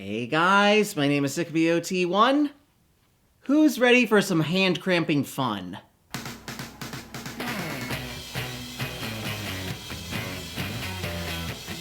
Hey guys, my name is Cicabeot1. Who's ready for some hand-cramping fun?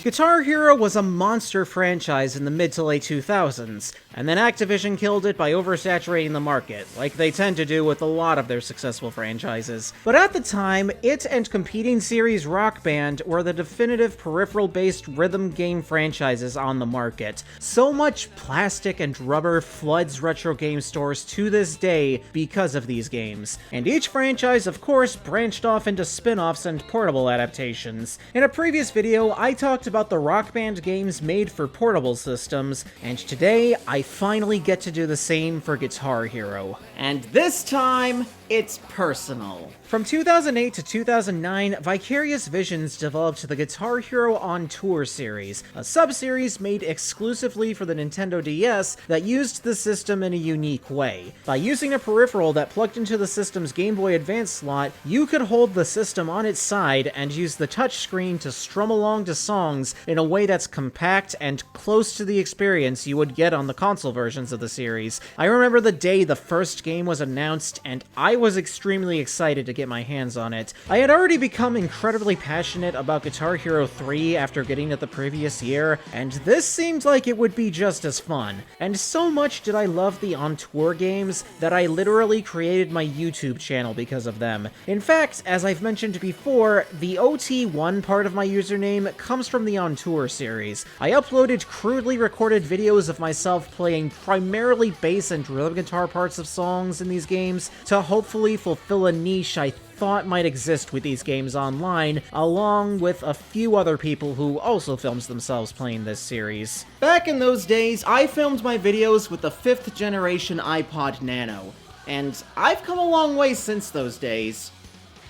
Guitar Hero was a monster franchise in the mid to late 2000s, and then Activision killed it by oversaturating the market, like they tend to do with a lot of their successful franchises. But at the time, it and competing series Rock Band were the definitive peripheral-based rhythm game franchises on the market. So much plastic and rubber floods retro game stores to this day because of these games. And each franchise, of course, branched off into spin-offs and portable adaptations. In a previous video, I talked about the Rock Band games made for portable systems, and today I finally get to do the same for Guitar Hero. And this time, it's personal. From 2008 to 2009, Vicarious Visions developed the Guitar Hero On Tour series, a sub-series made exclusively for the Nintendo DS that used the system in a unique way. By using a peripheral that plugged into the system's Game Boy Advance slot, you could hold the system on its side and use the touchscreen to strum along to songs in a way that's compact and close to the experience you would get on the console versions of the series. I remember the day the first game was announced, and I was extremely excited to get my hands on it. I had already become incredibly passionate about Guitar Hero 3 after getting it the previous year, and this seemed like it would be just as fun. And so much did I love the On Tour games that I literally created my YouTube channel because of them. In fact, as I've mentioned before, the OT1 part of my username comes from the On Tour series. I uploaded crudely recorded videos of myself playing primarily bass and rhythm guitar parts of songs in these games to hopefully fulfill a niche I thought might exist with these games online, along with a few other people who also filmed themselves playing this series. Back in those days, I filmed my videos with the 5th generation iPod Nano, and I've come a long way since those days.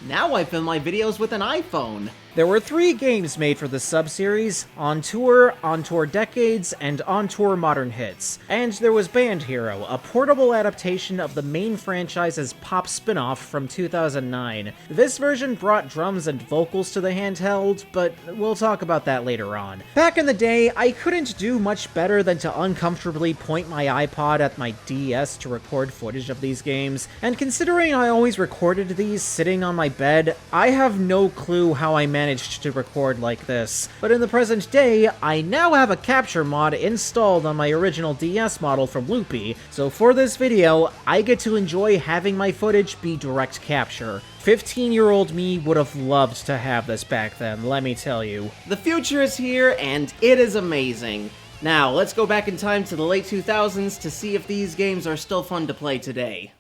Now I film my videos with an iPhone. There were 3 games made for the sub-series: On Tour Decades, and On Tour Modern Hits. And there was Band Hero, a portable adaptation of the main franchise's pop spin-off from 2009. This version brought drums and vocals to the handheld, but we'll talk about that later on. Back in the day, I couldn't do much better than to uncomfortably point my iPod at my DS to record footage of these games, and considering I always recorded these sitting on my bed, I have no clue how I managed to record like this. But in the present day, I now have a capture mod installed on my original DS model from Loopy, so for this video, I get to enjoy having my footage be direct capture. 15-year-old me would have loved to have this back then, let me tell you. The future is here, and it is amazing. Now, let's go back in time to the late 2000s to see if these games are still fun to play today.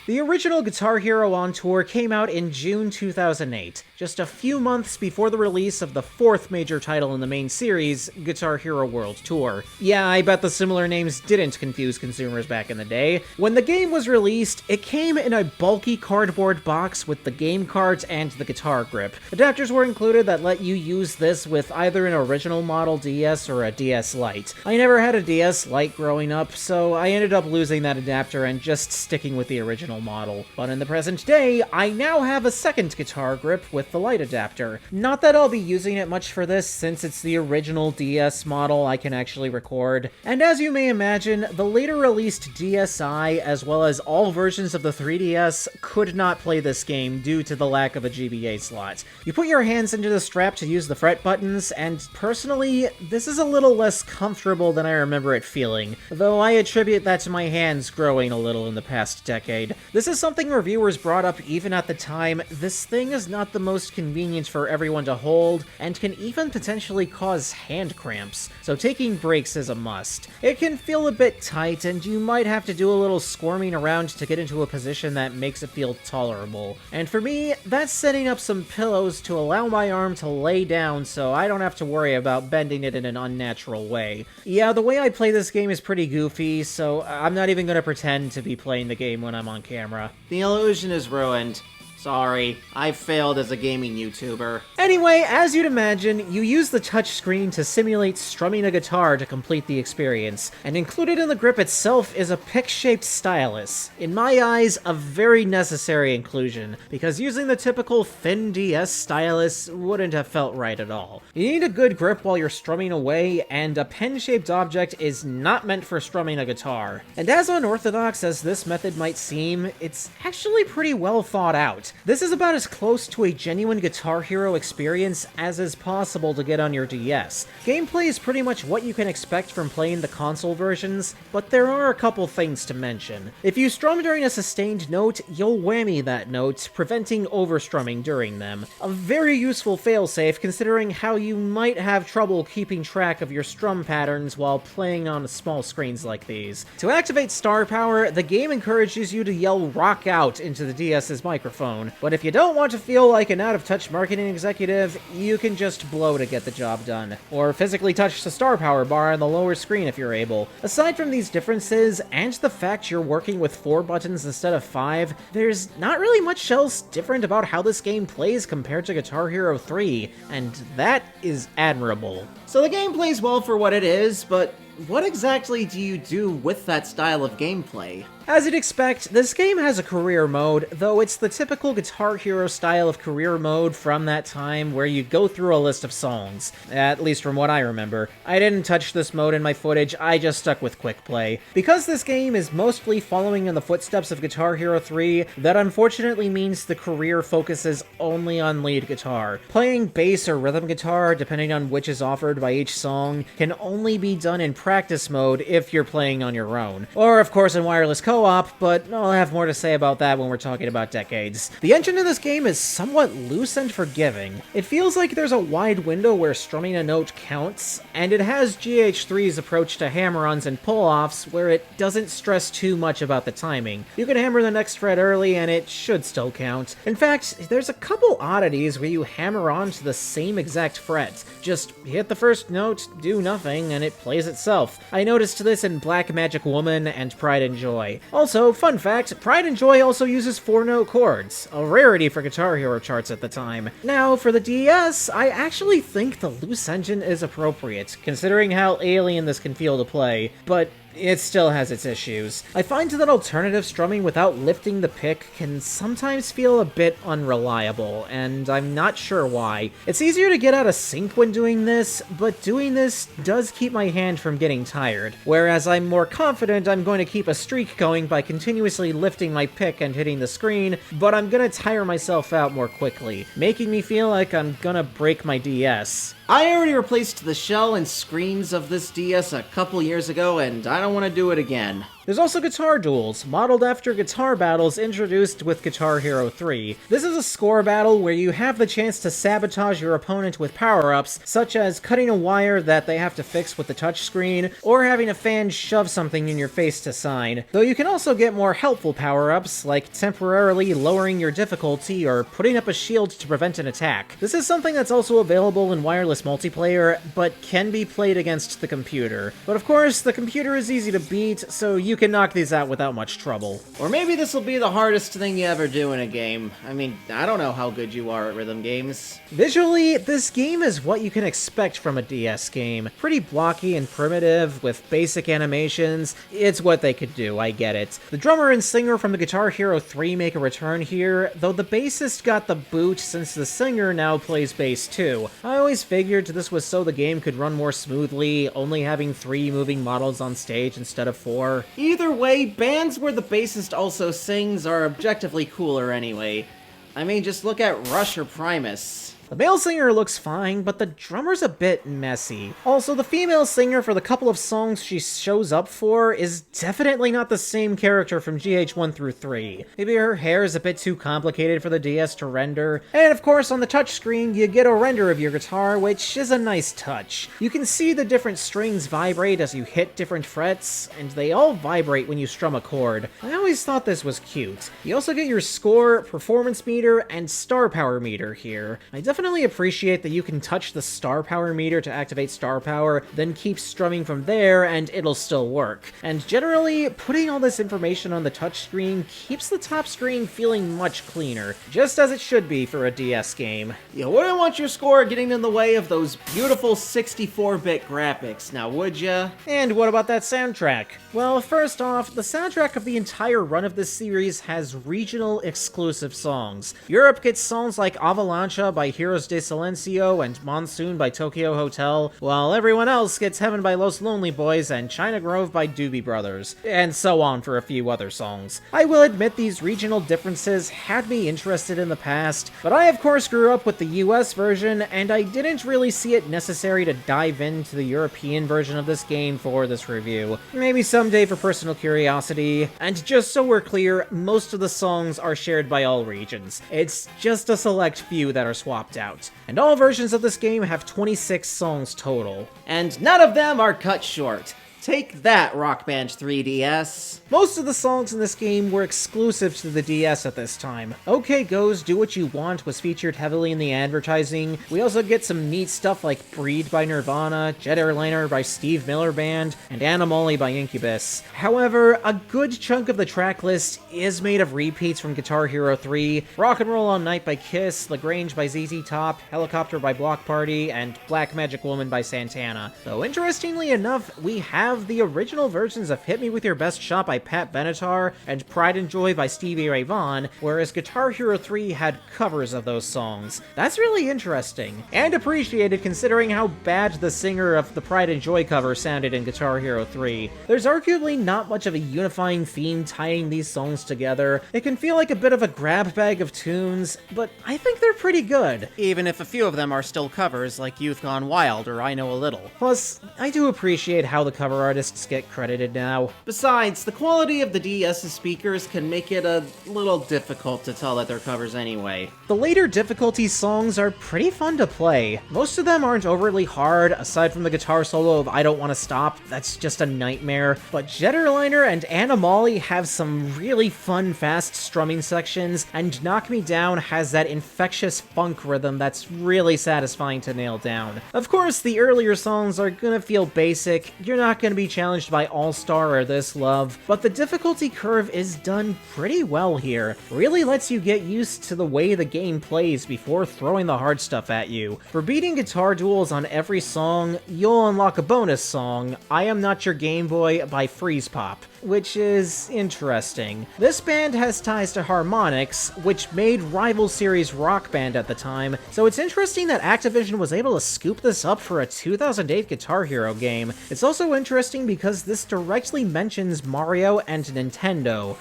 The original Guitar Hero On Tour came out in June 2008, just a few months before the release of the 4th major title in the main series, Guitar Hero World Tour. Yeah, I bet the similar names didn't confuse consumers back in the day. When the game was released, it came in a bulky cardboard box with the game cards and the guitar grip. Adapters were included that let you use this with either an original model DS or a DS Lite. I never had a DS Lite growing up, so I ended up losing that adapter and just sticking with the original model. But in the present day, I now have a second guitar grip with the Lite adapter. Not that I'll be using it much for this, since it's the original DS model I can actually record. And as you may imagine, the later released DSi, as well as all versions of the 3DS, could not play this game due to the lack of a GBA slot. You put your hands into the strap to use the fret buttons, and personally, this is a little less comfortable than I remember it feeling, though I attribute that to my hands growing a little in the past decade. This is something reviewers brought up even at the time. This thing is not the most convenient for everyone to hold, and can even potentially cause hand cramps, so taking breaks is a must. It can feel a bit tight, and you might have to do a little squirming around to get into a position that makes it feel tolerable. And for me, that's setting up some pillows to allow my arm to lay down so I don't have to worry about bending it in an unnatural way. Yeah, the way I play this game is pretty goofy, so I'm not even going to pretend to be playing the game when I'm on camera. The illusion is ruined. Sorry, I failed as a gaming YouTuber. Anyway, as you'd imagine, you use the touchscreen to simulate strumming a guitar to complete the experience, and included in the grip itself is a pick-shaped stylus. In my eyes, a very necessary inclusion, because using the typical thin DS stylus wouldn't have felt right at all. You need a good grip while you're strumming away, and a pen-shaped object is not meant for strumming a guitar. And as unorthodox as this method might seem, it's actually pretty well thought out. This is about as close to a genuine Guitar Hero experience as is possible to get on your DS. Gameplay is pretty much what you can expect from playing the console versions, but there are a couple things to mention. If you strum during a sustained note, you'll whammy that note, preventing overstrumming during them. A very useful failsafe considering how you might have trouble keeping track of your strum patterns while playing on small screens like these. To activate star power, the game encourages you to yell "rock out" into the DS's microphone. But if you don't want to feel like an out-of-touch marketing executive, you can just blow to get the job done. Or physically touch the star power bar on the lower screen if you're able. Aside from these differences, and the fact you're working with 4 buttons instead of 5, there's not really much else different about how this game plays compared to Guitar Hero 3, and that is admirable. So the game plays well for what it is, but what exactly do you do with that style of gameplay? As you'd expect, this game has a career mode, though it's the typical Guitar Hero style of career mode from that time where you go through a list of songs. At least from what I remember. I didn't touch this mode in my footage, I just stuck with quick play. Because this game is mostly following in the footsteps of Guitar Hero 3, that unfortunately means the career focuses only on lead guitar. Playing bass or rhythm guitar, depending on which is offered by each song, can only be done in practice mode if you're playing on your own. Or of course in wireless co-op, but I'll have more to say about that when we're talking about decades. The engine in this game is somewhat loose and forgiving. It feels like there's a wide window where strumming a note counts, and it has GH3's approach to hammer-ons and pull-offs where it doesn't stress too much about the timing. You can hammer the next fret early and it should still count. In fact, there's a couple oddities where you hammer on to the same exact fret. Just hit the first note, do nothing, and it plays itself. I noticed this in Black Magic Woman and Pride and Joy. Also, fun fact, Pride and Joy also uses 4-note chords, a rarity for Guitar Hero charts at the time. Now, for the DS, I actually think the loose engine is appropriate, considering how alien this can feel to play, but it still has its issues. I find that alternative strumming without lifting the pick can sometimes feel a bit unreliable, and I'm not sure why. It's easier to get out of sync when doing this, but doing this does keep my hand from getting tired, whereas I'm more confident I'm going to keep a streak going by continuously lifting my pick and hitting the screen, but I'm gonna tire myself out more quickly, making me feel like I'm gonna break my DS. I already replaced the shell and screens of this DS a couple years ago, and I don't want to do it again. There's also guitar duels, modeled after guitar battles introduced with Guitar Hero 3. This is a score battle where you have the chance to sabotage your opponent with power-ups, such as cutting a wire that they have to fix with the touchscreen, or having a fan shove something in your face to sign. Though you can also get more helpful power-ups, like temporarily lowering your difficulty or putting up a shield to prevent an attack. This is something that's also available in wireless multiplayer, but can be played against the computer. But of course, the computer is easy to beat, so you can knock these out without much trouble. Or maybe this will be the hardest thing you ever do in a game. I mean, I don't know how good you are at rhythm games. Visually, this game is what you can expect from a DS game. Pretty blocky and primitive, with basic animations. It's what they could do, I get it. The drummer and singer from the Guitar Hero 3 make a return here, though the bassist got the boot since the singer now plays bass too. I always figured this was so the game could run more smoothly, only having 3 moving models on stage instead of 4. Either way, bands where the bassist also sings are objectively cooler anyway. I mean, just look at Rush or Primus. The male singer looks fine, but the drummer's a bit messy. Also, the female singer for the couple of songs she shows up for is definitely not the same character from GH1 through 3. Maybe her hair is a bit too complicated for the DS to render. And of course, on the touchscreen, you get a render of your guitar, which is a nice touch. You can see the different strings vibrate as you hit different frets, and they all vibrate when you strum a chord. I always thought this was cute. You also get your score, performance meter, and star power meter here. I definitely definitely appreciate that you can touch the star power meter to activate star power, then keep strumming from there and it'll still work. And generally, putting all this information on the touchscreen keeps the top screen feeling much cleaner, just as it should be for a DS game. You wouldn't want your score getting in the way of those beautiful 64-bit graphics, now would ya? And what about that soundtrack? Well, first off, the soundtrack of the entire run of this series has regional exclusive songs. Europe gets songs like Avalancha by Heroes de Silencio and Monsoon by Tokyo Hotel, while everyone else gets Heaven by Los Lonely Boys and China Grove by Doobie Brothers, and so on for a few other songs. I will admit these regional differences had me interested in the past, but I of course grew up with the US version, and I didn't really see it necessary to dive into the European version of this game for this review. Maybe someday for personal curiosity. And just so we're clear, most of the songs are shared by all regions. It's just a select few that are swapped out. And all versions of this game have 26 songs total. And none of them are cut short. Take that, Rock Band 3DS. Most of the songs in this game were exclusive to the DS at this time. OK Go's Do What You Want was featured heavily in the advertising. We also get some neat stuff like Breed by Nirvana, Jet Airliner by Steve Miller Band, and Animali by Incubus. However, a good chunk of the track list is made of repeats from Guitar Hero 3, Rock and Roll All Night by Kiss, LaGrange by ZZ Top, Helicopter by Block Party, and Black Magic Woman by Santana. Though interestingly enough, we have the original versions of Hit Me With Your Best Shot by Pat Benatar and Pride and Joy by Stevie Ray Vaughan, whereas Guitar Hero 3 had covers of those songs. That's really interesting, and appreciated considering how bad the singer of the Pride and Joy cover sounded in Guitar Hero 3. There's arguably not much of a unifying theme tying these songs together. It can feel like a bit of a grab bag of tunes, but I think they're pretty good. Even if a few of them are still covers, like Youth Gone Wild or I Know a Little. Plus, I do appreciate how the cover artists get credited now. Besides, the quality of the DS's speakers can make it a little difficult to tell that they're covers anyway. The later difficulty songs are pretty fun to play. Most of them aren't overly hard, aside from the guitar solo of I Don't Wanna Stop, that's just a nightmare. But Jet Airliner and Animali have some really fun fast strumming sections, and Knock Me Down has that infectious funk rhythm that's really satisfying to nail down. Of course, the earlier songs are gonna feel basic, you're not gonna be challenged by All-Star or This Love, but the difficulty curve is done pretty well here. Really lets you get used to the way the game plays before throwing the hard stuff at you. For beating guitar duels on every song, you'll unlock a bonus song, I Am Not Your Game Boy by Freeze Pop, which is interesting. This band has ties to Harmonix, which made rival series Rock Band at the time, so it's interesting that Activision was able to scoop this up for a 2008 Guitar Hero game. It's also interesting because this directly mentions Mario and Nintendo.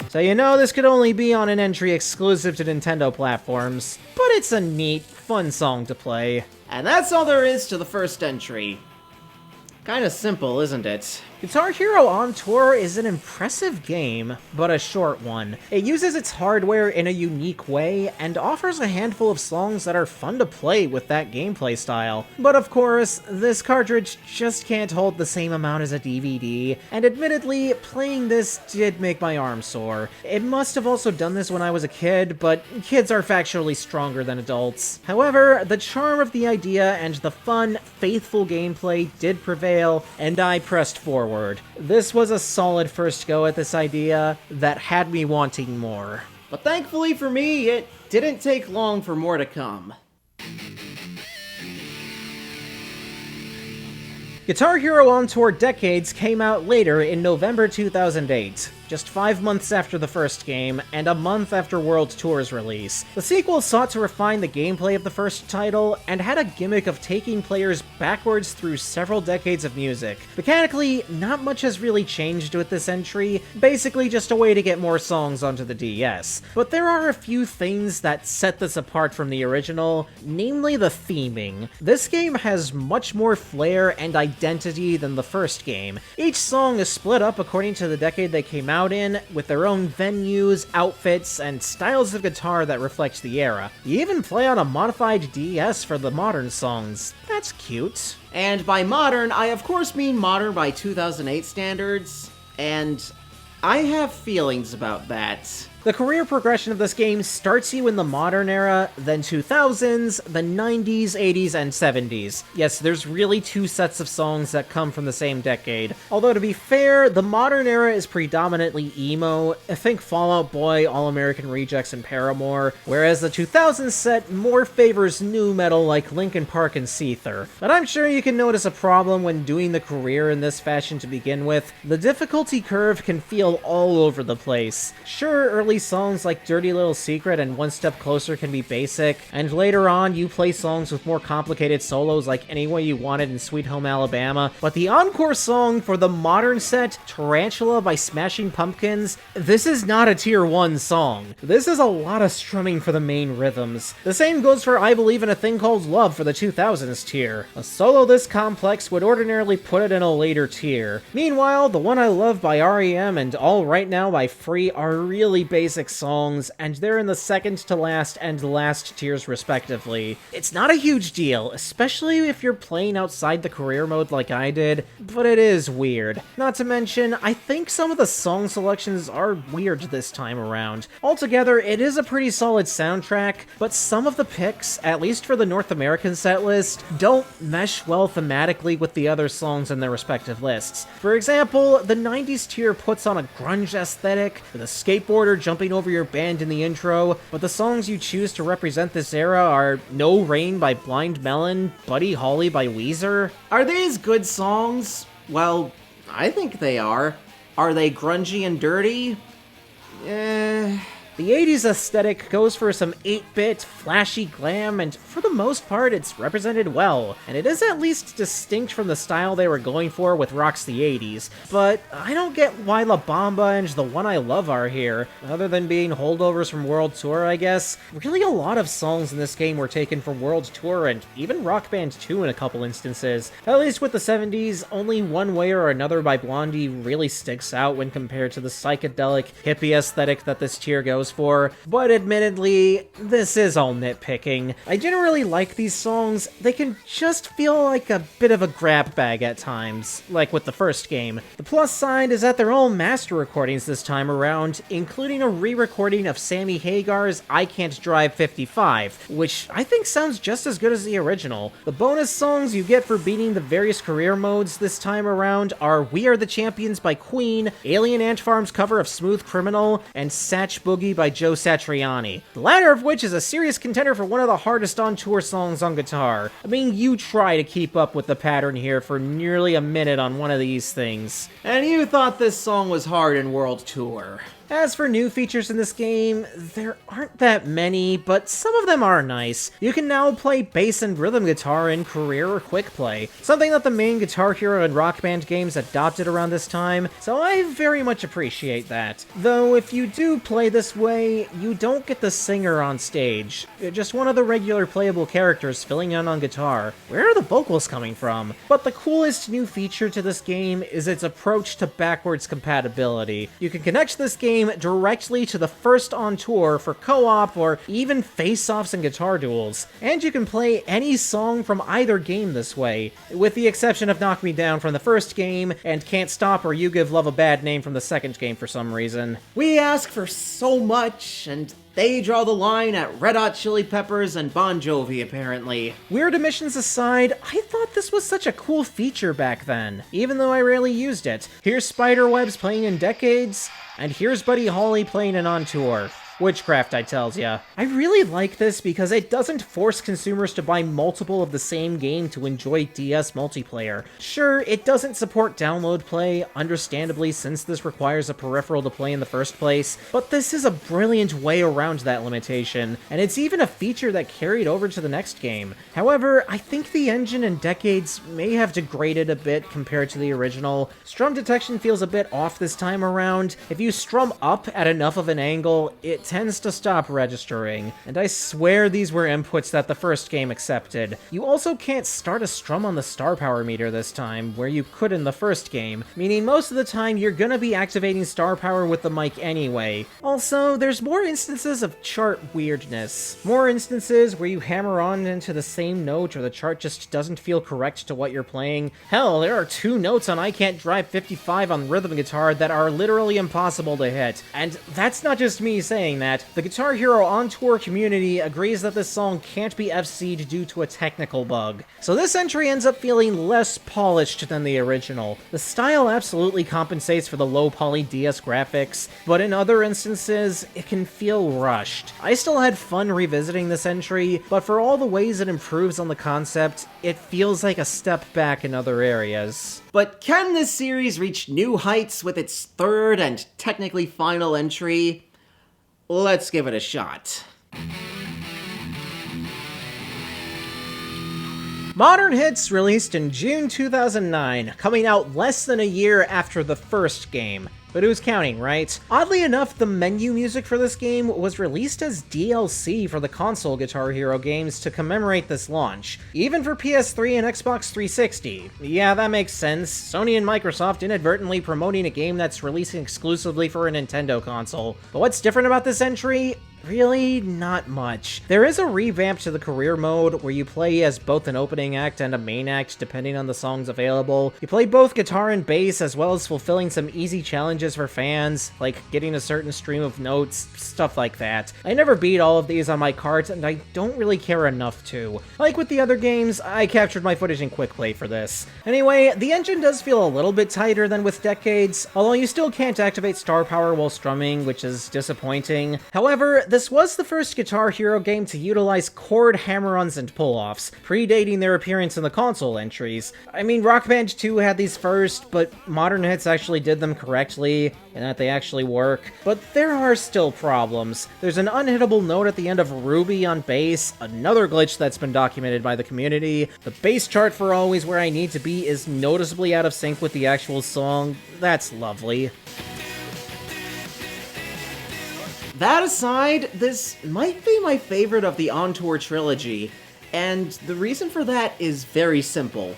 So you know this could only be on an entry exclusive to Nintendo platforms, but it's a neat, fun song to play. And that's all there is to the first entry. Kinda simple, isn't it? Guitar Hero On Tour is an impressive game, but a short one. It uses its hardware in a unique way, and offers a handful of songs that are fun to play with that gameplay style. But of course, this cartridge just can't hold the same amount as a DVD, and admittedly, playing this did make my arm sore. It must have also done this when I was a kid, but kids are factually stronger than adults. However, the charm of the idea and the fun, faithful gameplay did prevail, and I pressed forward. This was a solid first go at this idea that had me wanting more. But thankfully for me, it didn't take long for more to come. Guitar Hero On Tour Decades came out later in November 2008. Just 5 months after the first game, and a month after World Tour's release. The sequel sought to refine the gameplay of the first title, and had a gimmick of taking players backwards through several decades of music. Mechanically, not much has really changed with this entry, basically just a way to get more songs onto the DS. But there are a few things that set this apart from the original, namely the theming. This game has much more flair and identity than the first game. Each song is split up according to the decade they came out in, with their own venues, outfits, and styles of guitar that reflect the era. You even play on a modified DS for the modern songs. That's cute. And by modern, I of course mean modern by 2008 standards, and I have feelings about that. The career progression of this game starts you in the modern era, then 2000s, the 90s, 80s, and 70s. Yes, there's really two sets of songs that come from the same decade. Although to be fair, the modern era is predominantly emo, think Fall Out Boy, All-American Rejects, and Paramore, whereas the 2000s set more favors nu metal like Linkin Park and Seether. But I'm sure you can notice a problem when doing the career in this fashion to begin with. The difficulty curve can feel all over the place. Sure, early songs like Dirty Little Secret and One Step Closer can be basic, and later on you play songs with more complicated solos like Any Way You Want It and Sweet Home Alabama, but the encore song for the modern set, Tarantula by Smashing Pumpkins, this is not a tier 1 song. This is a lot of strumming for the main rhythms. The same goes for I Believe in a Thing Called Love for the 2000s tier. A solo this complex would ordinarily put it in a later tier. Meanwhile, The One I Love by REM and All Right Now by Free are really basic songs, and they're in the second to last and last tiers respectively. It's not a huge deal, especially if you're playing outside the career mode like I did, but it is weird. Not to mention, I think some of the song selections are weird this time around. Altogether, it is a pretty solid soundtrack, but some of the picks, at least for the North American set list, don't mesh well thematically with the other songs in their respective lists. For example, the 90s tier puts on a grunge aesthetic, with a skateboarder jumping over your band in the intro, but the songs you choose to represent this era are No Rain by Blind Melon, Buddy Holly by Weezer. Are these good songs? Well, I think they are. Are they grungy and dirty? The 80s aesthetic goes for some 8-bit, flashy glam, and for the most part it's represented well, and it is at least distinct from the style they were going for with Rock's the 80s, but I don't get why La Bamba and The One I Love are here, other than being holdovers from World Tour, I guess. Really a lot of songs in this game were taken from World Tour and even Rock Band 2 in a couple instances. At least with the 70s, only One Way or Another by Blondie really sticks out when compared to the psychedelic, hippie aesthetic that this tier goes for, but admittedly, this is all nitpicking. I generally like these songs. They can just feel like a bit of a grab bag at times, like with the first game. The plus side is that they're all master recordings this time around, including a re-recording of Sammy Hagar's I Can't Drive 55, which I think sounds just as good as the original. The bonus songs you get for beating the various career modes this time around are We Are the Champions by Queen, Alien Ant Farm's cover of Smooth Criminal, and Satch Boogie by Joe Satriani, the latter of which is a serious contender for one of the hardest on-tour songs on guitar. I mean, you try to keep up with the pattern here for nearly a minute on one of these things. And you thought this song was hard in World Tour. As for new features in this game, there aren't that many, but some of them are nice. You can now play bass and rhythm guitar in career or quick play, something that the main Guitar Hero and Rock Band games adopted around this time, so I very much appreciate that. Though if you do play this way, you don't get the singer on stage, just one of the regular playable characters filling in on guitar. Where are the vocals coming from? But the coolest new feature to this game is its approach to backwards compatibility. You can connect this game directly to the first on tour for co-op or even face-offs and guitar duels, and you can play any song from either game this way, with the exception of Knock Me Down from the first game and Can't Stop or You Give Love a Bad Name from the second game for some reason. We ask for so much, and they draw the line at Red Hot Chili Peppers and Bon Jovi, apparently. Weird omissions aside, I thought this was such a cool feature back then, even though I rarely used it. Here's Spiderwebs playing in Decades, and here's Buddy Holly playing it on tour. Witchcraft, I tells ya. I really like this because it doesn't force consumers to buy multiple of the same game to enjoy DS multiplayer. Sure, it doesn't support download play, understandably since this requires a peripheral to play in the first place, but this is a brilliant way around that limitation, and it's even a feature that carried over to the next game. However, I think the engine in Decades may have degraded a bit compared to the original. Strum detection feels a bit off this time around. If you strum up at enough of an angle, it tends to stop registering, and I swear these were inputs that the first game accepted. You also can't start a strum on the star power meter this time, where you could in the first game, meaning most of the time you're gonna be activating star power with the mic anyway. Also, there's more instances of chart weirdness. More instances where you hammer on into the same note or the chart just doesn't feel correct to what you're playing. Hell, there are 2 notes on I Can't Drive 55 on rhythm guitar that are literally impossible to hit. And that's not just me saying that. The Guitar Hero On Tour community agrees that this song can't be FC'd due to a technical bug. So this entry ends up feeling less polished than the original. The style absolutely compensates for the low poly DS graphics, but in other instances, it can feel rushed. I still had fun revisiting this entry, but for all the ways it improves on the concept, it feels like a step back in other areas. But can this series reach new heights with its third and technically final entry? Let's give it a shot. Modern Hits released in June 2009, coming out less than a year after the first game. But who's counting, right? Oddly enough, the menu music for this game was released as DLC for the console Guitar Hero games to commemorate this launch, even for PS3 and Xbox 360. Yeah, that makes sense. Sony and Microsoft inadvertently promoting a game that's releasing exclusively for a Nintendo console. But what's different about this entry? Really, not much. There is a revamp to the career mode where you play as both an opening act and a main act depending on the songs available. You play both guitar and bass as well as fulfilling some easy challenges for fans, like getting a certain stream of notes, stuff like that. I never beat all of these on my cart and I don't really care enough to. Like with the other games, I captured my footage in quick play for this. Anyway, the engine does feel a little bit tighter than with Decades, although you still can't activate star power while strumming, which is disappointing. However, this was the first Guitar Hero game to utilize chord hammer-ons and pull-offs, predating their appearance in the console entries. I mean, Rock Band 2 had these first, but Modern Hits actually did them correctly, and that they actually work. But there are still problems. There's an unhittable note at the end of Ruby on bass, another glitch that's been documented by the community. The bass chart for Always Where I Need to Be is noticeably out of sync with the actual song. That's lovely. That aside, this might be my favorite of the On Tour trilogy, and the reason for that is very simple.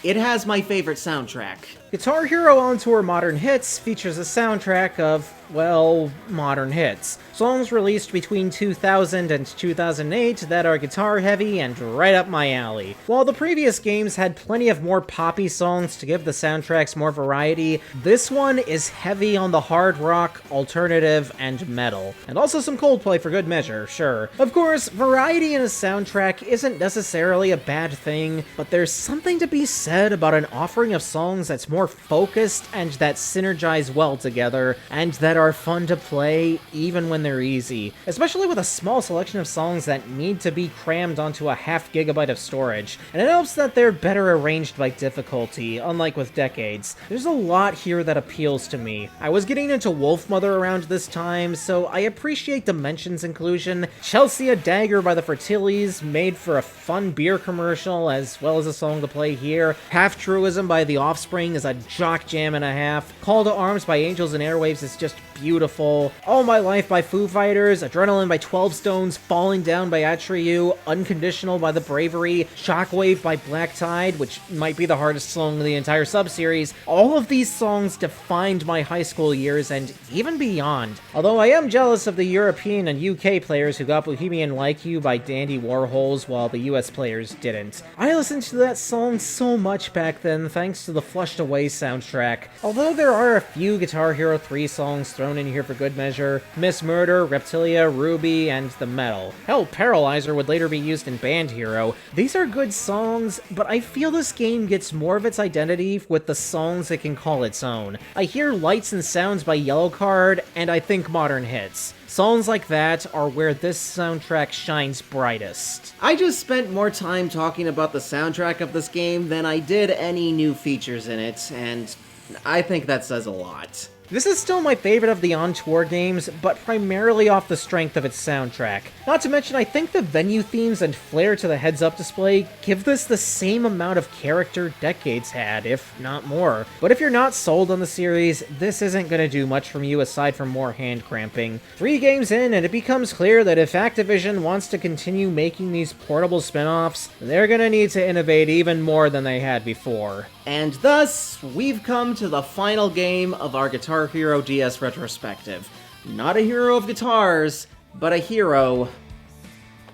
It has my favorite soundtrack. Guitar Hero On Tour Modern Hits features a soundtrack of, well, modern hits. Songs released between 2000 and 2008 that are guitar-heavy and right up my alley. While the previous games had plenty of more poppy songs to give the soundtracks more variety, this one is heavy on the hard rock, alternative, and metal. And also some Coldplay for good measure, sure. Of course, variety in a soundtrack isn't necessarily a bad thing, but there's something to be said about an offering of songs that's more focused and that synergize well together, and that are fun to play even when they're easy, especially with a small selection of songs that need to be crammed onto a ½ gigabyte of storage. And it helps that they're better arranged by difficulty, unlike with Decades. There's a lot here that appeals to me. I was getting into Wolfmother around this time, so I appreciate Dimension's inclusion. Chelsea a Dagger by the Fertilles made for a fun beer commercial, as well as a song to play here. Half Truism by The Offspring is a jock jam and a half. Call to Arms by Angels and Airwaves is just beautiful. All My Life by Foo Fighters, Adrenaline by 12 Stones, Falling Down by Atreyu, Unconditional by The Bravery, Shockwave by Black Tide, which might be the hardest song in the entire sub-series. All of these songs defined my high school years and even beyond. Although I am jealous of the European and UK players who got Bohemian Like You by Dandy Warhols while the US players didn't. I listened to that song so much back then thanks to the Flushed Away soundtrack. Although there are a few Guitar Hero 3 songs thrown in here for good measure, Miss Murder, Reptilia, Ruby, and The Metal. Hell, Paralyzer would later be used in Band Hero. These are good songs, but I feel this game gets more of its identity with the songs it can call its own. I hear Lights and Sounds by Yellowcard, and I think Modern Hits. Songs like that are where this soundtrack shines brightest. I just spent more time talking about the soundtrack of this game than I did any new features in it, and I think that says a lot. This is still my favorite of the on-tour games, but primarily off the strength of its soundtrack. Not to mention, I think the venue themes and flair to the heads-up display give this the same amount of character Decades had, if not more. But if you're not sold on the series, this isn't going to do much from you aside from more hand-cramping. 3 games in, and it becomes clear that if Activision wants to continue making these portable spin-offs, they're going to need to innovate even more than they had before. And thus, we've come to the final game of our Guitar Hero DS retrospective. Not a hero of guitars, but a hero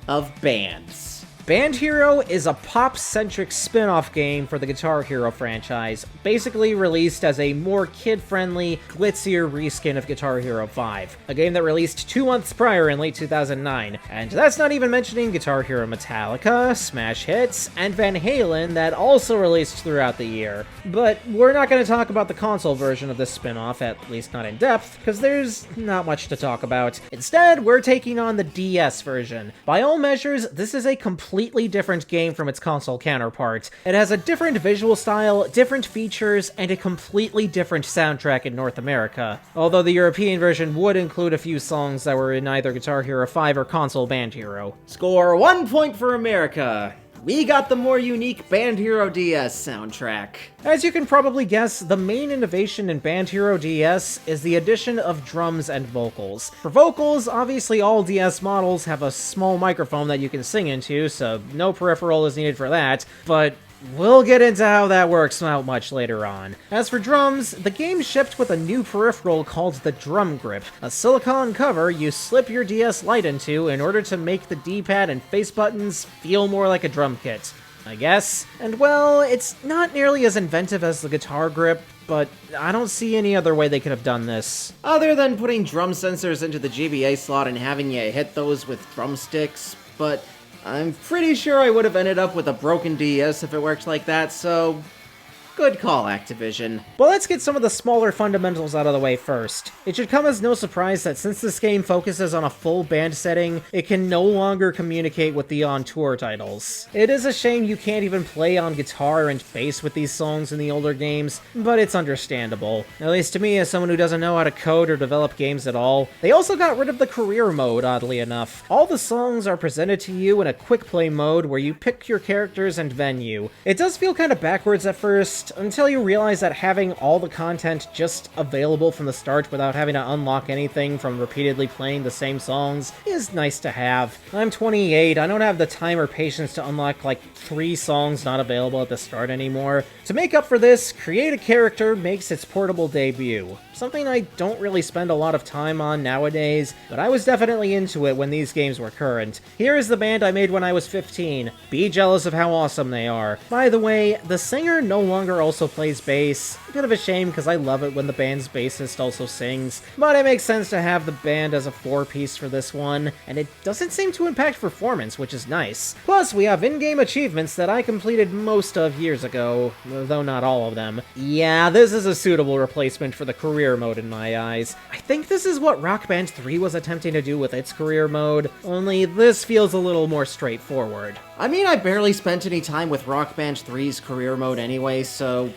of bands. Band Hero is a pop-centric spin-off game for the Guitar Hero franchise, basically released as a more kid-friendly, glitzier reskin of Guitar Hero 5, a game that released 2 months prior in late 2009, and that's not even mentioning Guitar Hero Metallica, Smash Hits, and Van Halen that also released throughout the year. But we're not going to talk about the console version of this spin-off, at least not in depth, because there's not much to talk about. Instead, we're taking on the DS version. By all measures, this is a completely different game from its console counterpart. It has a different visual style, different features, and a completely different soundtrack in North America, although the European version would include a few songs that were in either Guitar Hero 5 or console Band Hero. Score 1 point for America! We got the more unique Band Hero DS soundtrack. As you can probably guess, the main innovation in Band Hero DS is the addition of drums and vocals. For vocals, obviously all DS models have a small microphone that you can sing into, so no peripheral is needed for that, but we'll get into how that works out much later on. As for drums, the game shipped with a new peripheral called the Drum Grip, a silicone cover you slip your DS Lite into in order to make the D-pad and face buttons feel more like a drum kit, I guess. And well, it's not nearly as inventive as the Guitar Grip, but I don't see any other way they could have done this. Other than putting drum sensors into the GBA slot and having you hit those with drumsticks, but I'm pretty sure I would have ended up with a broken DS if it worked like that, so good call, Activision. But let's get some of the smaller fundamentals out of the way first. It should come as no surprise that since this game focuses on a full band setting, it can no longer communicate with the on-tour titles. It is a shame you can't even play on guitar and bass with these songs in the older games, but it's understandable. At least to me, as someone who doesn't know how to code or develop games at all. They also got rid of the career mode, oddly enough. All the songs are presented to you in a quick play mode where you pick your characters and venue. It does feel kind of backwards at first, until you realize that having all the content just available from the start without having to unlock anything from repeatedly playing the same songs is nice to have. I'm 28, I don't have the time or patience to unlock like 3 songs not available at the start anymore. To make up for this, Create a Character makes its portable debut. Something I don't really spend a lot of time on nowadays, but I was definitely into it when these games were current. Here is the band I made when I was 15. Be jealous of how awesome they are. By the way, the singer no longer also plays bass. A bit of a shame because I love it when the band's bassist also sings, but it makes sense to have the band as a 4-piece for this one, and it doesn't seem to impact performance, which is nice. Plus, we have in-game achievements that I completed most of years ago, though not all of them. Yeah, this is a suitable replacement for the career mode in my eyes. I think this is what Rock Band 3 was attempting to do with its career mode, only this feels a little more straightforward. I mean, I barely spent any time with Rock Band 3's career mode anyway, so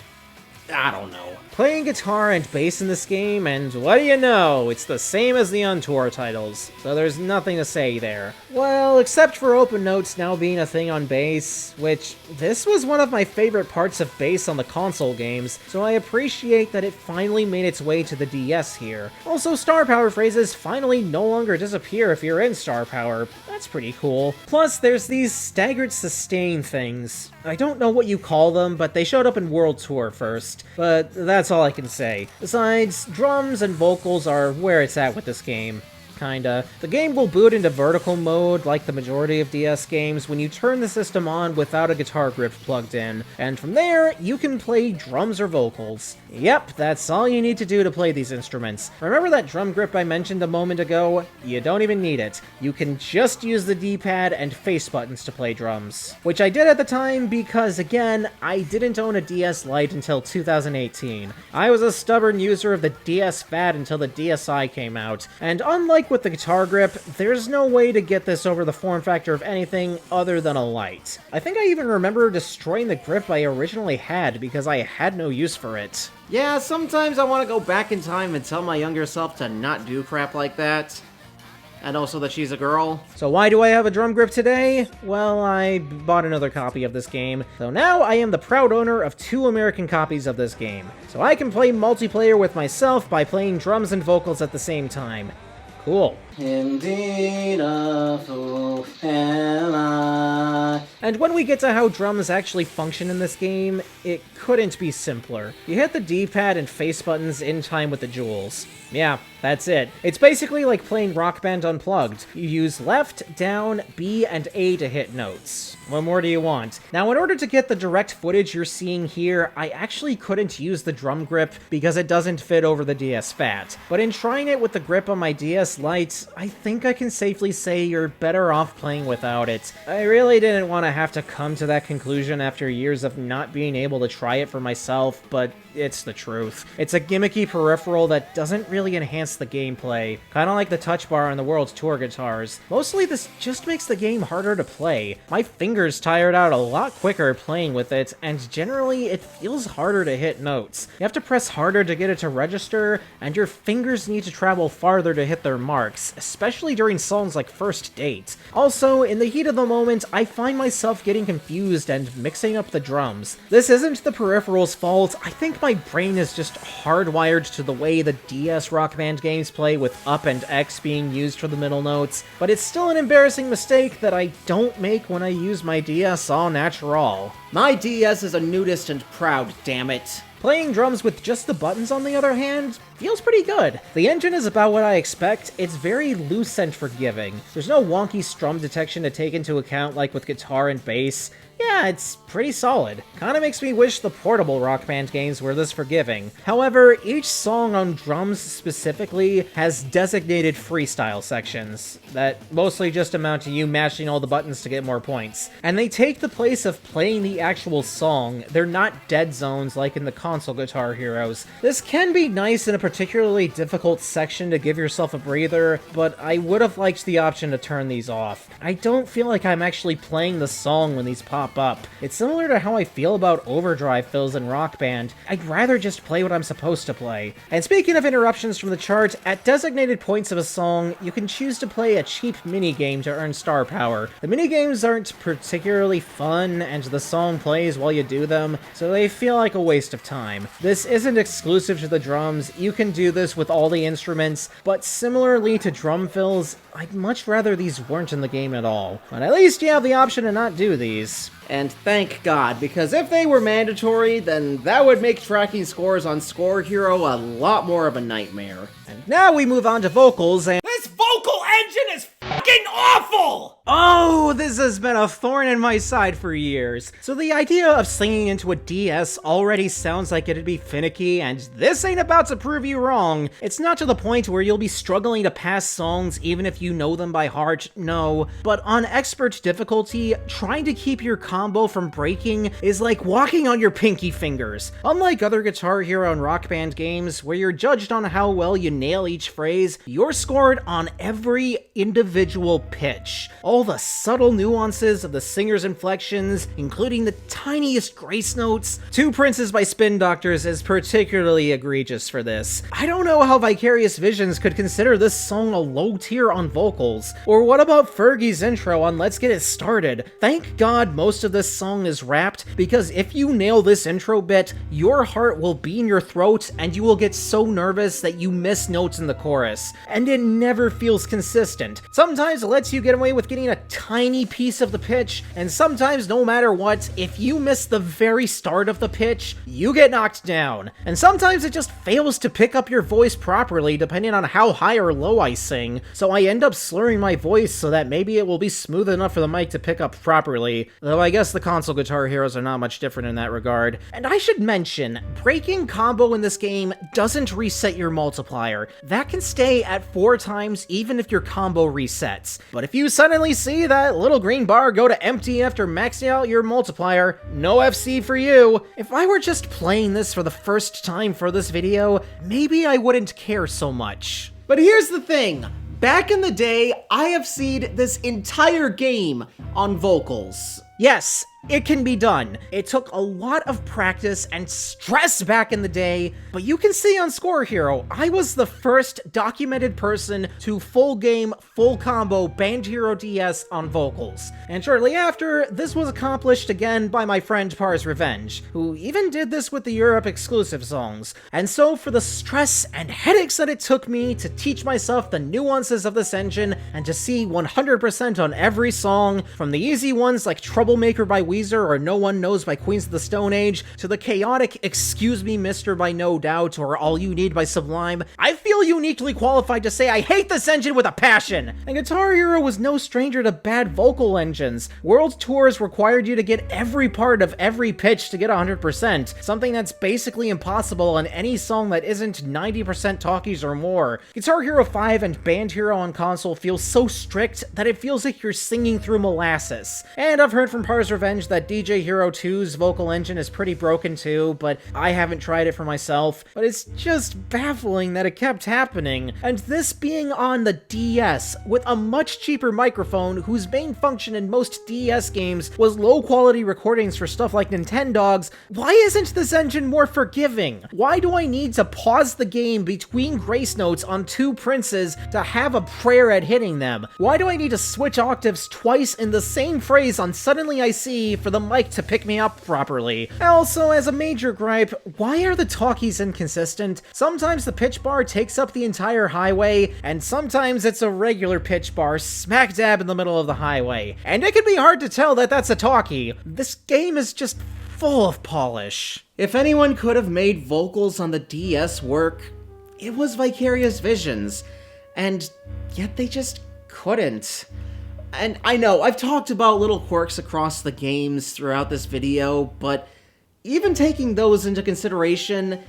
I don't know. Playing guitar and bass in this game, and what do you know, it's the same as the on-tour titles, so there's nothing to say there. Well, except for open notes now being a thing on bass, which this was one of my favorite parts of bass on the console games, so I appreciate that it finally made its way to the DS here. Also, star power phrases finally no longer disappear if you're in star power. That's pretty cool. Plus, there's these staggered sustain things. I don't know what you call them, but they showed up in World Tour first, but that's all I can say. Besides, drums and vocals are where it's at with this game. Kinda. The game will boot into vertical mode, like the majority of DS games, when you turn the system on without a guitar grip plugged in, and from there, you can play drums or vocals. Yep, that's all you need to do to play these instruments. Remember that drum grip I mentioned a moment ago? You don't even need it. You can just use the D-pad and face buttons to play drums. Which I did at the time because, again, I didn't own a DS Lite until 2018. I was a stubborn user of the DS fad until the DSi came out, and unlike like with the guitar grip, there's no way to get this over the form factor of anything other than a light. I think I even remember destroying the grip I originally had because I had no use for it. Yeah, sometimes I want to go back in time and tell my younger self to not do crap like that. And also that she's a girl. So why do I have a drum grip today? Well, I bought another copy of this game, so now I am the proud owner of 2 American copies of this game. So I can play multiplayer with myself by playing drums and vocals at the same time. Cool. Indeed a fool am I. And when we get to how drums actually function in this game, it couldn't be simpler. You hit the D-pad and face buttons in time with the jewels. Yeah, that's it. It's basically like playing Rock Band Unplugged. You use left, down, B, and A to hit notes. What more do you want? Now, in order to get the direct footage you're seeing here, I actually couldn't use the drum grip because it doesn't fit over the DS Fat. But in trying it with the grip on my DS Lite, I think I can safely say you're better off playing without it. I really didn't want to have to come to that conclusion after years of not being able to try it for myself, but it's the truth. It's a gimmicky peripheral that doesn't really enhance the gameplay, kinda like the touch bar on the World Tour guitars. Mostly this just makes the game harder to play. My fingers tired out a lot quicker playing with it, and generally it feels harder to hit notes. You have to press harder to get it to register, and your fingers need to travel farther to hit their marks, especially during songs like First Date. Also, in the heat of the moment, I find myself getting confused and mixing up the drums. This isn't the peripheral's fault. I think my brain is just hardwired to the way the DS Rock Band games play, with up and X being used for the middle notes, but it's still an embarrassing mistake that I don't make when I use my DS au natural. My DS is a nudist and proud, damn it. Playing drums with just the buttons, on the other hand, feels pretty good. The engine is about what I expect. It's very loose and forgiving. There's no wonky strum detection to take into account like with guitar and bass. Yeah, it's pretty solid. Kinda makes me wish the portable Rock Band games were this forgiving. However, each song on drums specifically has designated freestyle sections that mostly just amount to you mashing all the buttons to get more points. And they take the place of playing the actual song. They're not dead zones like in the console Guitar Heroes. This can be nice in a particularly difficult section to give yourself a breather, but I would have liked the option to turn these off. I don't feel like I'm actually playing the song when these pop up. It's similar to how I feel about overdrive fills in Rock Band. I'd rather just play what I'm supposed to play. And speaking of interruptions from the chart, at designated points of a song, you can choose to play a cheap minigame to earn star power. The minigames aren't particularly fun, and the song plays while you do them, so they feel like a waste of time. This isn't exclusive to the drums. You can do this with all the instruments, but similarly to drum fills, I'd much rather these weren't in the game at all. But at least you have the option to not do these. And thank God, because if they were mandatory, then that would make tracking scores on Score Hero a lot more of a nightmare. And now we move on to vocals, and this vocal engine is fucking awful! oh, this has been a thorn in my side for years. So the idea of singing into a DS already sounds like it'd be finicky, and this ain't about to prove you wrong. It's not to the point where you'll be struggling to pass songs even if you know them by heart, no. But on expert difficulty, trying to keep your combo from breaking is like walking on your pinky fingers. Unlike other Guitar Hero and Rock Band games, where you're judged on how well you nail each phrase, you're scored on every individual pitch. All the subtle nuances of the singer's inflections, including the tiniest grace notes. Two Princes by Spin Doctors is particularly egregious for this. I don't know how Vicarious Visions could consider this song a low tier on vocals. Or what about Fergie's intro on Let's Get It Started? Thank God most of this song is rapped, because if you nail this intro bit, your heart will be in your throat and you will get so nervous that you miss notes in the chorus. And it never feels consistent. Sometimes it lets you get away with getting a tiny piece of the pitch, and sometimes no matter what, if you miss the very start of the pitch, you get knocked down. And sometimes it just fails to pick up your voice properly depending on how high or low I sing, so I end up slurring my voice so that maybe it will be smooth enough for the mic to pick up properly, though I guess the console Guitar Heroes are not much different in that regard. And I should mention, breaking combo in this game doesn't reset your multiplier. That can stay at 4 times even if your combo resets. But if you suddenly see that little green bar go to empty after maxing out your multiplier, no FC for you. If I were just playing this for the first time for this video, maybe I wouldn't care so much. But here's the thing, Back in the day, I have seen this entire game on vocals. Yes, it can be done. It took a lot of practice and stress back in the day, but you can see on Score Hero, I was the first documented person to full game, full combo Band Hero DS on vocals. And shortly after, this was accomplished again by my friend Pars Revenge, who even did this with the Europe exclusive songs. And so for the stress and headaches that it took me to teach myself the nuances of this engine and to see 100% on every song, from the easy ones like Troublemaker by Weezer or No One Knows by Queens of the Stone Age, to the chaotic Excuse Me Mister by No Doubt or All You Need by Sublime, I feel uniquely qualified to say I hate this engine with a passion! And Guitar Hero was no stranger to bad vocal engines. World tours required you to get every part of every pitch to get 100%, something that's basically impossible on any song that isn't 90% talkies or more. Guitar Hero 5 and Band Hero on console feel so strict that it feels like you're singing through molasses. And I've heard from Pars Revenge that DJ Hero 2's vocal engine is pretty broken too, but I haven't tried it for myself. But it's just baffling that it kept happening. And this being on the DS, with a much cheaper microphone whose main function in most DS games was low quality recordings for stuff like Nintendogs, why isn't this engine more forgiving? Why do I need to pause the game between grace notes on two princes to have a prayer at hitting them? Why do I need to switch octaves twice in the same phrase on Suddenly I See for the mic to pick me up properly? Also, as a major gripe, why are the talkies inconsistent? Sometimes the pitch bar takes up the entire highway, and sometimes it's a regular pitch bar smack dab in the middle of the highway. And it can be hard to tell that that's a talkie. This game is just full of polish. If anyone could have made vocals on the DS work, it was Vicarious Visions, and yet they just couldn't. And I know, I've talked about little quirks across the games throughout this video, but even taking those into consideration,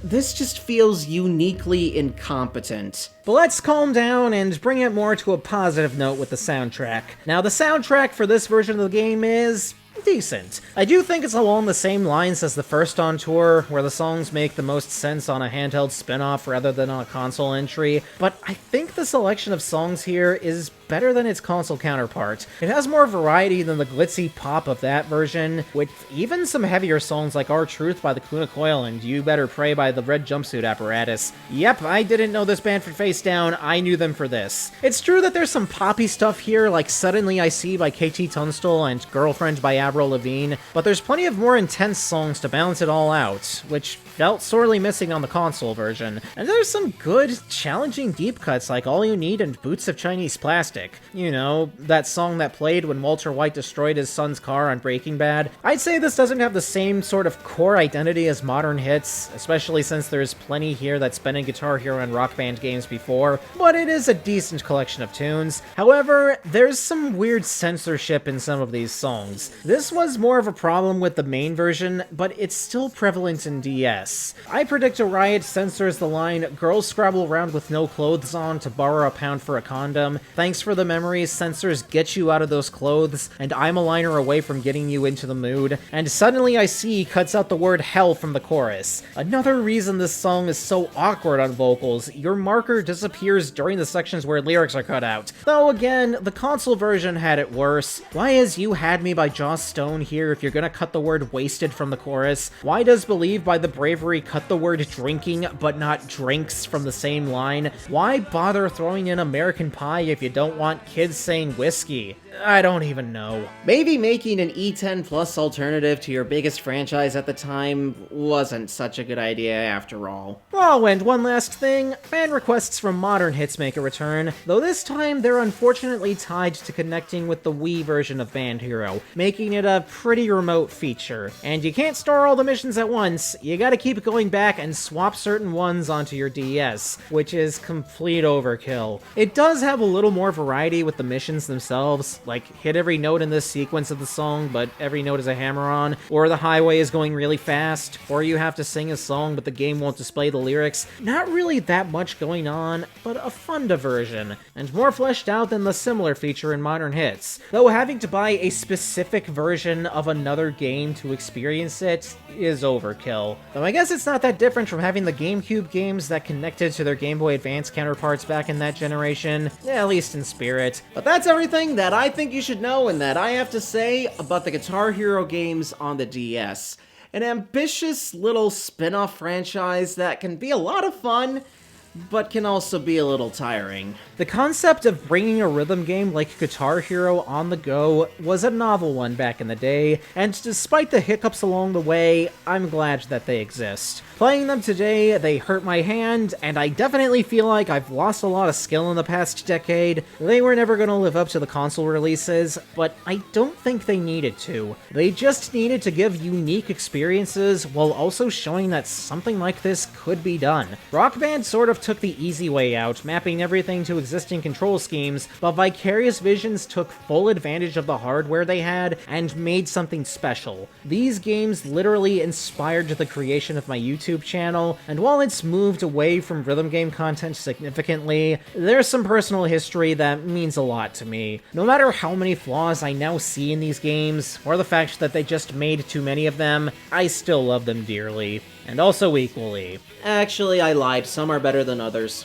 this just feels uniquely incompetent. But let's calm down and bring it more to a positive note with the soundtrack. Now, the soundtrack for this version of the game is decent. I do think it's along the same lines as the first on tour, where the songs make the most sense on a handheld spin-off rather than on a console entry, but I think the selection of songs here is better than its console counterpart. It has more variety than the glitzy pop of that version, with even some heavier songs like Our Truth by the Kuna Coil and You Better Pray by the Red Jumpsuit Apparatus. Yep, I didn't know this band from Face Down, I knew them for this. It's true that there's some poppy stuff here, like Suddenly I See by KT Tunstall and Girlfriend by Avril Lavigne, but there's plenty of more intense songs to balance it all out, which felt sorely missing on the console version. And there's some good, challenging deep cuts like All You Need and Boots of Chinese Plastic. You know, that song that played when Walter White destroyed his son's car on Breaking Bad. I'd say this doesn't have the same sort of core identity as modern hits, especially since there's plenty here that's been in Guitar Hero and Rock Band games before, but it is a decent collection of tunes. However, there's some weird censorship in some of these songs. This was more of a problem with the main version, but it's still prevalent in DS. I predict a Riot censors the line, "Girls scrabble around with no clothes on to borrow a pound for a condom. Thanks for the memories, censors get you out of those clothes, and I'm a liner away from getting you into the mood." And Suddenly I See cuts out the word hell from the chorus. Another reason this song is so awkward on vocals, your marker disappears during the sections where lyrics are cut out. Though again, the console version had it worse. Why is You Had Me by Joss Stone here if you're gonna cut the word wasted from the chorus? Why does Believe by The Bravery cut the word drinking but not drinks from the same line? Why bother throwing in American Pie if you don't want kids saying whiskey? I don't even know. Maybe making an E10 Plus alternative to your biggest franchise at the time wasn't such a good idea after all. Oh, and one last thing, fan requests from modern hits make a return, though this time they're unfortunately tied to connecting with the Wii version of Band Hero, making it a pretty remote feature. And you can't store all the missions at once, you gotta keep going back and swap certain ones onto your DS, which is complete overkill. It does have a little more variety with the missions themselves, like hit every note in this sequence of the song, but every note is a hammer-on, or the highway is going really fast, or you have to sing a song but the game won't display the lyrics. Not really that much going on, but a fun diversion, and more fleshed out than the similar feature in modern hits. Though having to buy a specific version of another game to experience it is overkill. Though I guess it's not that different from having the GameCube games that connected to their Game Boy Advance counterparts back in that generation, at least in spirit. But that's everything that I think you should know and that I have to say about the Guitar Hero games on the DS. An ambitious little spin-off franchise that can be a lot of fun, but can also be a little tiring. The concept of bringing a rhythm game like Guitar Hero on the go was a novel one back in the day, and despite the hiccups along the way, I'm glad that they exist. Playing them today, they hurt my hand, and I definitely feel like I've lost a lot of skill in the past decade. They were never going to live up to the console releases, but I don't think they needed to. They just needed to give unique experiences while also showing that something like this could be done. Rock Band sort of took the easy way out, mapping everything to existing control schemes, but Vicarious Visions took full advantage of the hardware they had and made something special. These games literally inspired the creation of my YouTube channel, and while it's moved away from rhythm game content significantly, there's some personal history that means a lot to me. No matter how many flaws I now see in these games, or the fact that they just made too many of them, I still love them dearly. And also equally. Actually, I lied. Some are better than others.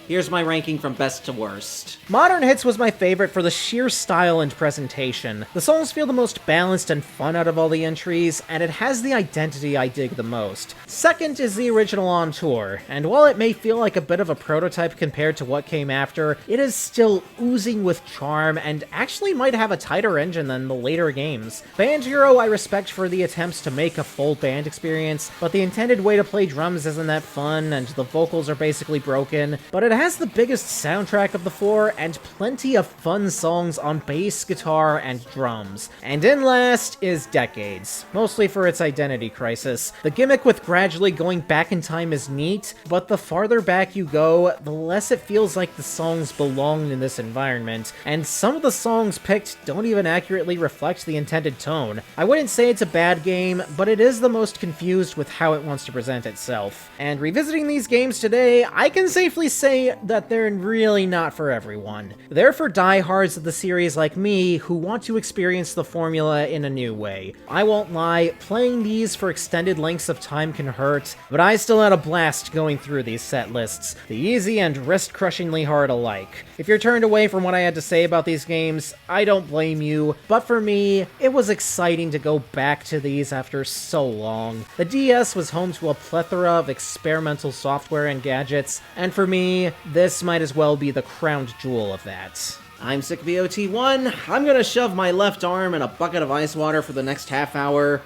Here's my ranking from best to worst. Modern Hits was my favorite for the sheer style and presentation. The songs feel the most balanced and fun out of all the entries, and it has the identity I dig the most. Second is the original On Tour, and while it may feel like a bit of a prototype compared to what came after, it is still oozing with charm and actually might have a tighter engine than the later games. Band Hero I respect for the attempts to make a full band experience, but the intended way to play drums isn't that fun, and the vocals are basically broken, but it has the biggest soundtrack of the four, and plenty of fun songs on bass, guitar, and drums. And in last is Decades, mostly for its identity crisis. The gimmick with gradually going back in time is neat, but the farther back you go, the less it feels like the songs belong in this environment, and some of the songs picked don't even accurately reflect the intended tone. I wouldn't say it's a bad game, but it is the most confused with how it wants to present itself. And revisiting these games today, I can safely say that they're really not for everyone. They're for diehards of the series like me who want to experience the formula in a new way. I won't lie, playing these for extended lengths of time can hurt, but I still had a blast going through these set lists, the easy and wrist-crushingly hard alike. If you're turned away from what I had to say about these games, I don't blame you, but for me, it was exciting to go back to these after so long. The DS was home to a plethora of experimental software and gadgets, and for me, this might as well be the crown jewel of that. I'm Cicabeot1. I'm gonna shove my left arm in a bucket of ice water for the next half hour,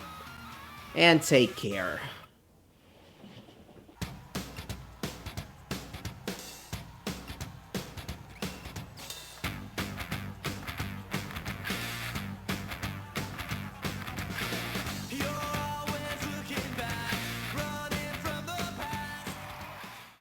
and take care.